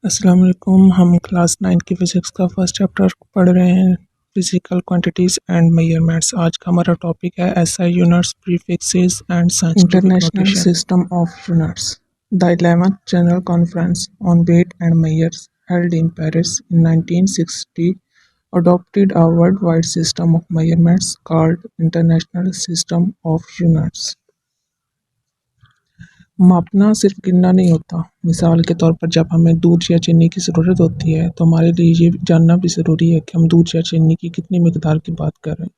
अस्सलाम वालेकुम। हम क्लास 9 की फ़िज़िक्स का फर्स्ट चैप्टर पढ़ रहे हैं, फिज़िकल क्वांटिटीज़ एंड मेजरमेंट्स। आज का हमारा टॉपिक है SI units, prefixes and scientific international system of units. The 11th general conference on weight and measures held in Paris in 1960 adopted a worldwide system of measurements called International System of Units। मापना सिर्फ गिनना नहीं होता। मिसाल के तौर पर जब हमें दूध या चीनी की ज़रूरत होती है तो हमारे लिए ये जानना भी ज़रूरी है कि हम दूध या चीनी की कितनी मिकदार की बात कर रहे हैं।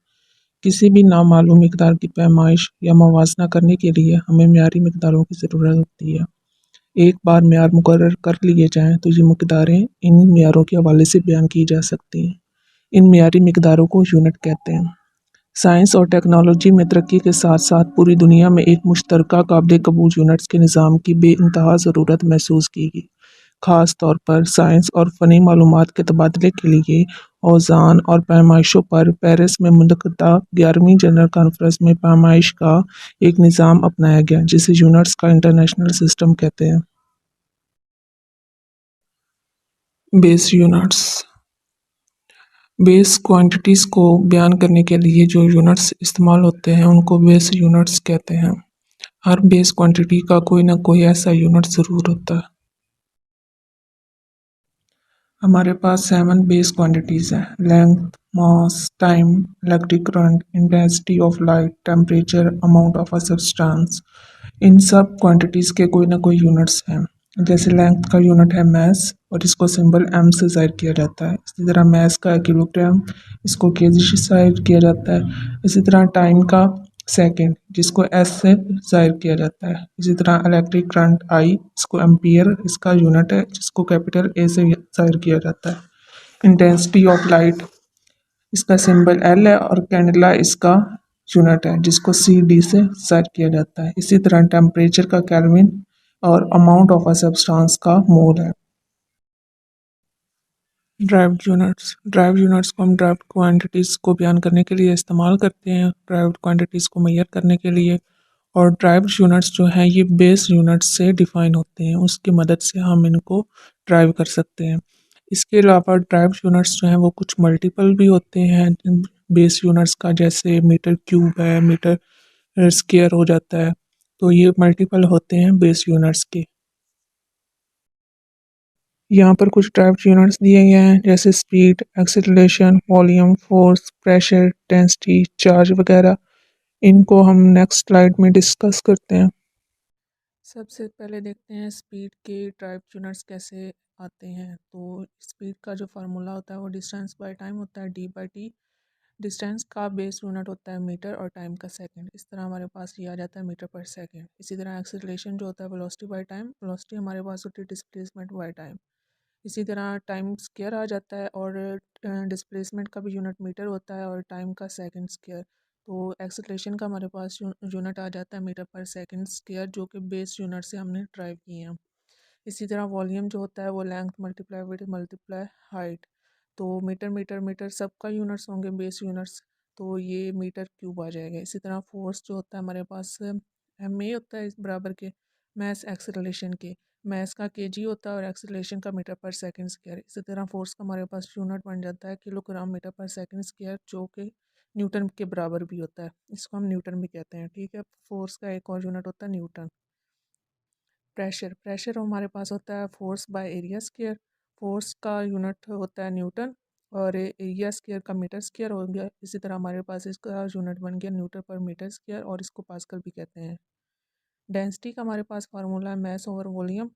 किसी भी नामालूम मिकदार की पैमाइश या मवाजना करने के लिए हमें म्यारी मिकदारों की ज़रूरत होती है। एक बार म्यार मुकर्रर कर लिए जाएँ तो ये मिकदारें इन म्यारों के हवाले से बयान की जा सकती हैं। इन म्यारी मिकदारों को यूनिट कहते हैं। साइंस और टेक्नोलॉजी में तरक्की के साथ साथ पूरी दुनिया में एक मुश्तरका काबिल कबूल यूनिट्स के निज़ाम की बेइंतहा ज़रूरत महसूस की गई। ख़ास तौर पर साइंस और फ़नी मालूमात के तबादले के लिए औज़ान और पैमाइशों पर पेरिस में मुनक़दा 11वीं जनरल कॉन्फ्रेंस में पैमाइश का एक निज़ाम अपनाया गया जिसे यूनिट्स का इंटरनेशनल सिस्टम कहते हैं। Base units. बेस क्वांटिटीज़ को बयान करने के लिए जो यूनिट्स इस्तेमाल होते हैं उनको बेस यूनिट्स कहते हैं। हर बेस क्वांटिटी का कोई ना कोई ऐसा यूनिट ज़रूर होता है। हमारे पास 7 बेस क्वांटिटीज़ हैं: length, mass, time, electric current, intensity of light, temperature, amount of a substance. इन सब क्वांटिटीज़ के कोई ना कोई यूनिट्स हैं। जैसे लेंथ का यूनिट है मैस और इसको सिंबल एम से ज़ाहिर किया जाता है। इसी तरह मास का किलोग्राम, इसको केजी से ज़ाहिर किया जाता है। इसी तरह टाइम का सेकंड, जिसको एस से ज़ाहिर किया जाता है। इसी तरह इलेक्ट्रिक करंट आई, इसको एम्पियर इसका यूनिट है, जिसको कैपिटल ए से ज़ाहिर किया जाता है। इंटेंसिटी ऑफ लाइट, इसका सिंबल एल है और कैंडेला इसका यूनिट है, जिसको सी डी से ज़ाहिर किया जाता है। इसी तरह टेम्परेचर का केल्विन और अमाउंट ऑफ अ सब्सटेंस का मोल है। ड्राइव्ड यूनिट्स को हम ड्राइव्ड क्वांटिटीज़ को बयान करने के लिए इस्तेमाल करते हैं, ड्राइव्ड क्वांटिटीज़ को मेजर करने के लिए। और ड्राइव्ड यूनिट्स जो हैं ये बेस यूनिट्स से डिफ़ाइन होते हैं, उसकी मदद से हम इनको ड्राइव कर सकते हैं। इसके अलावा ड्राइव्ड यूनिट्स जो हैं वो कुछ मल्टीपल भी होते हैं बेस यूनिट्स का, जैसे मीटर क्यूब है, मीटर स्क्वायर हो जाता है। तो ये मल्टीपल होते हैं बेस यूनिट्स के। यहाँ पर कुछ ड्राइव्ड यूनिट्स दिए गए हैं, जैसे speed, acceleration, volume, force, pressure, density, charge वगैरह। इनको हम नेक्स्ट स्लाइड में डिस्कस करते हैं। सबसे पहले देखते हैं स्पीड के ड्राइव्ड यूनिट्स कैसे आते हैं। तो स्पीड का जो फार्मूला होता है वो डिस्टेंस बाय टाइम होता है, d/t। डिस्टेंस का बेस यूनिट होता है मीटर और टाइम का सेकंड। इस तरह हमारे पास ये आ जाता है मीटर पर सेकंड। इसी तरह एक्सीलरेशन जो होता है वेलोसिटी बाय टाइम, वेलोसिटी हमारे पास होती है डिस्प्लेसमेंट बाय टाइम। इसी तरह टाइम स्क्वायर आ जाता है और डिस्प्लेसमेंट का भी यूनिट मीटर होता है और टाइम का सेकंड स्क्वायर। तो एक्सेलरेशन का हमारे पास यूनिट आ जाता है मीटर पर सेकंड स्क्वायर, जो कि बेस यूनिट से हमने ड्राइव किए हैं। इसी तरह वॉल्यूम जो होता है वो length multiply width multiply height. तो मीटर मीटर मीटर सबका यूनिट्स होंगे बेस यूनिट्स, तो ये मीटर क्यूब आ जाएगा। इसी तरह फोर्स जो होता है हमारे पास एम ए होता है इस बराबर के मैस एक्सेलरेशन के। मैस का केजी होता है और एक्सेलरेशन का मीटर पर सेकंड स्क्वायर। इसी तरह फोर्स का हमारे पास यूनिट बन जाता है किलोग्राम मीटर पर सेकंड स्क्वायर, जो कि न्यूटन के बराबर भी होता है। इसको हम न्यूटन भी कहते हैं, ठीक है। फोर्स का एक और यूनिट होता है न्यूटन। प्रेशर हमारे पास होता है force by area square. Force का यूनिट होता है न्यूटन और एरिया स्क्वायर का मीटर स्क्वायर हो गया। इसी तरह हमारे पास इसका यूनिट बन गया न्यूटन पर मीटर स्क्वायर और इसको पास्कल भी कहते हैं। डेंसिटी का हमारे पास फार्मूला है मैस ओवर वॉल्यूम।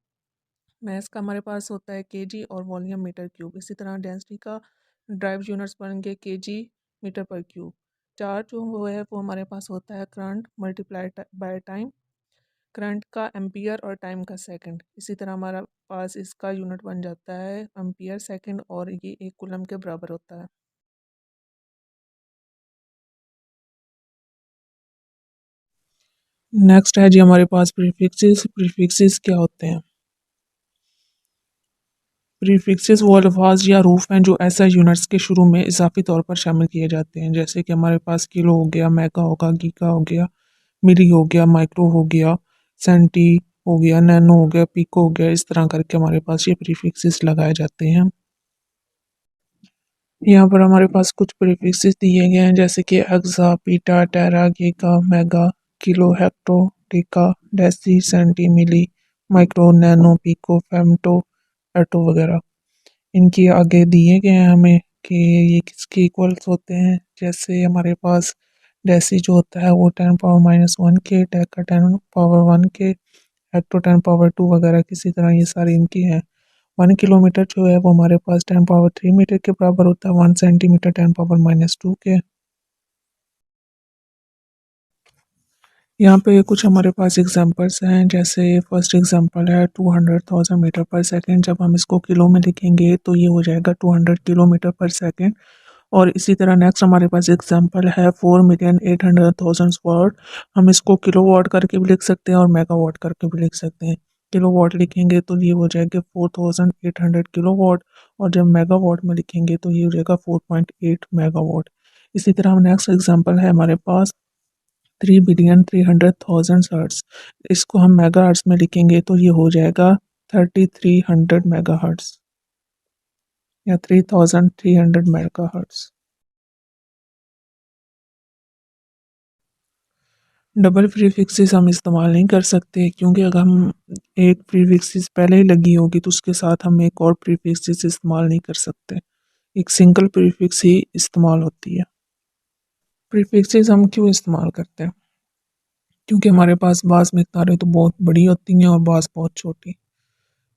मैस का हमारे पास होता है केजी और वॉल्यूम मीटर क्यूब। इसी तरह डेंसिटी का ड्राइव यूनिट्स बनेंगे केजी मीटर पर क्यूब। चार्ज जो वो है वो हमारे पास होता है current multiply by time, current का एम्पियर और टाइम का सेकंड। इसी तरह हमारा पास इसका यूनिट बन जाता है एम्पियर सेकंड और ये एक कूलम के बराबर होता है। नेक्स्ट है जी हमारे पास प्रीफिक्सेस। प्रीफिक्सेस क्या होते हैं? प्रीफिक्सेस वो अल्फाज या रूफ हैं जो ऐसा यूनिट्स के शुरू में इजाफी तौर पर शामिल किए जाते हैं, जैसे कि हमारे पास किलो हो गया, मेगा होगा, गीगा हो गया, मिली हो गया, माइक्रो हो गया, सेंटी, हो गया, नैनो हो गया, पिको हो गया, इस तरह करके हमारे पास ये प्रीफिक्सेस लगाए जाते हैं। यहाँ पर हमारे पास कुछ प्रीफिक्सेस दिए गए हैं जैसे कि एक्सा, पीटा, टेरा, गीगा, मेगा, किलो, हेक्टो, टेका, डेसी, सेंटी, मिली, माइक्रो, नैनो, पिको, फेमटो, एटो वगैरह। इनके आगे दिए गए हैं हमें कि ये किसके इक्वल्स होते हैं। जैसे हमारे पास डेसी जो होता है वो 10⁻⁻1 के, टेका 10⁻1 के, हेक्टो 10⁻2 वगैरह किसी तरह ये सारी इनकी हैं। 1 किलोमीटर जो है वो हमारे पास 10⁻3 मीटर के बराबर होता है, 1 सेंटीमीटर 10⁻⁻2 के। यहाँ पे कुछ हमारे पास एग्जांपल्स हैं, जैसे फर्स्ट एग्जांपल है 200,000 मीटर पर सेकंड। जब हम इसको किलो में लिखेंगे तो ये हो जाएगा 200 किलोमीटर पर सेकंड। और इसी तरह नेक्स्ट हमारे पास एग्जांपल है 4,800,000 वाट। हम इसको किलो वाट करके भी लिख सकते हैं और मेगा वाट करके भी लिख सकते हैं। किलो वाट लिखेंगे तो ये हो जाएगा 4,800 किलो वाट, और जब मेगा वाट में लिखेंगे तो ये हो जाएगा 4.8 मेगा वाट। इसी तरह हम नेक्स्ट एग्जांपल है हमारे पास 3,300,000 हर्ट्स। इसको हम मेगा हर्ट्स में लिखेंगे तो ये हो जाएगा 3,300 मेगा हर्ट्स या 3,300 मेगा हर्ट्स। डबल प्रीफिक्सेस हम इस्तेमाल नहीं कर सकते, क्योंकि अगर हम एक प्रीफिक्सेस पहले ही लगी होगी तो उसके साथ हम एक और प्रीफिक्सेस इस्तेमाल नहीं कर सकते। एक सिंगल प्रीफिक्स ही इस्तेमाल होती है। प्रीफिक्सेस हम क्यों इस्तेमाल करते हैं? क्योंकि हमारे पास बाज़ मिक़दारें तो बहुत बड़ी होती हैं और बाज़ बहुत छोटी।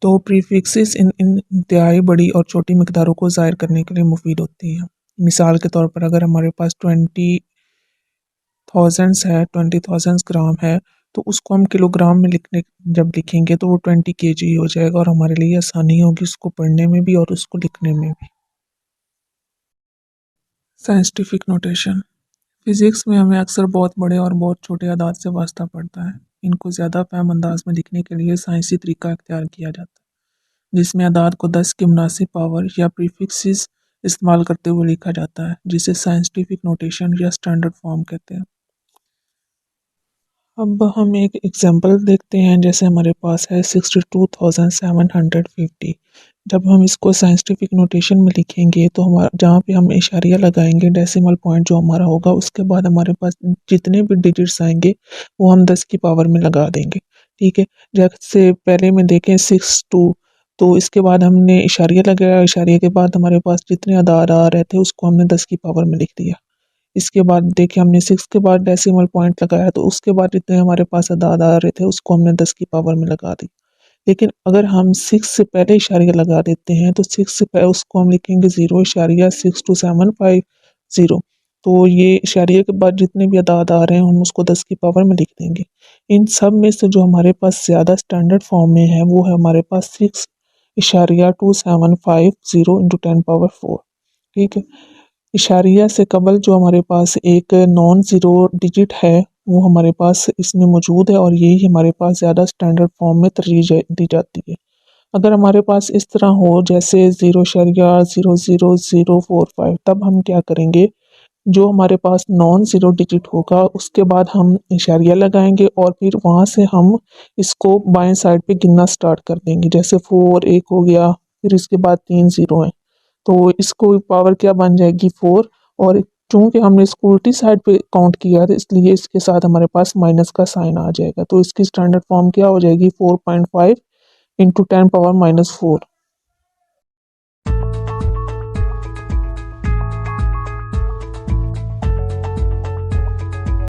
तो प्रीफिक्सेस इन इन इंतहाई बड़ी और छोटी मिक़दारों को ज़ाहिर करने के लिए मुफीद होती हैं। मिसाल के तौर पर अगर हमारे पास 20,000 ग्राम है तो उसको हम किलोग्राम में लिखने जब लिखेंगे तो वो 20 केजी हो जाएगा, और हमारे लिए आसानी होगी उसको पढ़ने में भी और उसको लिखने में भी। Scientific notation. फिज़िक्स में हमें अक्सर बहुत बड़े और बहुत छोटे अदाद से वास्ता पड़ता है। इनको ज़्यादा फ़हम अंदाज में लिखने के लिए साइंसी तरीका इख्तियार किया जाता है, जिसमें अदाद को 10 की मुनासिब पावर या प्रीफिक्सेस इस्तेमाल करते हुए लिखा जाता है, जिसे साइंटिफिक नोटेशन या स्टैंडर्ड फॉर्म कहते हैं। अब हम एक एग्जांपल देखते हैं, जैसे हमारे पास है 62,750। जब हम इसको साइंटिफिक नोटेशन में लिखेंगे तो हमारा जहाँ पे हम इशारिया लगाएंगे, डेसिमल पॉइंट जो हमारा होगा, उसके बाद हमारे पास जितने भी डिजिट्स आएंगे वो हम 10 की पावर में लगा देंगे। ठीक है, जैसे पहले में देखें 62, तो इसके बाद हमने इशारिया लगाया, इशारिया के बाद हमारे पास जितने अदाद आ रहे थे उसको हमने 10 की पावर में लिख दिया। इसके बाद देखिए हमने 6 के बाद डेसिमल पॉइंट लगाया तो उसके बाद जितने हमारे पास अदाद आ रहे थे उसको हमने 10 की पावर में लगा दी। लेकिन अगर हम 6 से पहले इशारिया लगा देते हैं तो 6 से पहले उसको हम लिखेंगे 0.6275 तो ये इशारिया के बाद जितने भी अदाद आ रहे हैं हम उसको 10 की पावर में लिख देंगे। इन सब में से जो हमारे पास ज़्यादा स्टैंडर्ड फॉर्म में है वो है हमारे पास 6.2750 × 10⁻⁴। ठीक है, इशारिया से कबल जो हमारे पास एक नॉन ज़ीरो डिजिट है वो हमारे पास इसमें मौजूद है, और यही हमारे पास ज़्यादा स्टैंडर्ड फॉर्म में तरजीह दी जाती है। अगर हमारे पास इस तरह हो जैसे 0.00045, तब हम क्या करेंगे, जो हमारे पास नॉन ज़ीरो डिजिट होगा उसके बाद हम इशारिया लगाएंगे और फिर वहाँ से हम इसको बाएं साइड पे गिनना स्टार्ट कर देंगे। जैसे 4 एक हो गया, फिर इसके बाद 3 ज़ीरो हैं, तो इसको पावर क्या बन जाएगी 4। और चूंकि हमने इसको उल्टी साइड पे काउंट किया है इसलिए इसके साथ हमारे पास माइनस का साइन आ जाएगा, तो इसकी स्टैंडर्ड फॉर्म क्या हो जाएगी 4.5 × 10⁻⁴।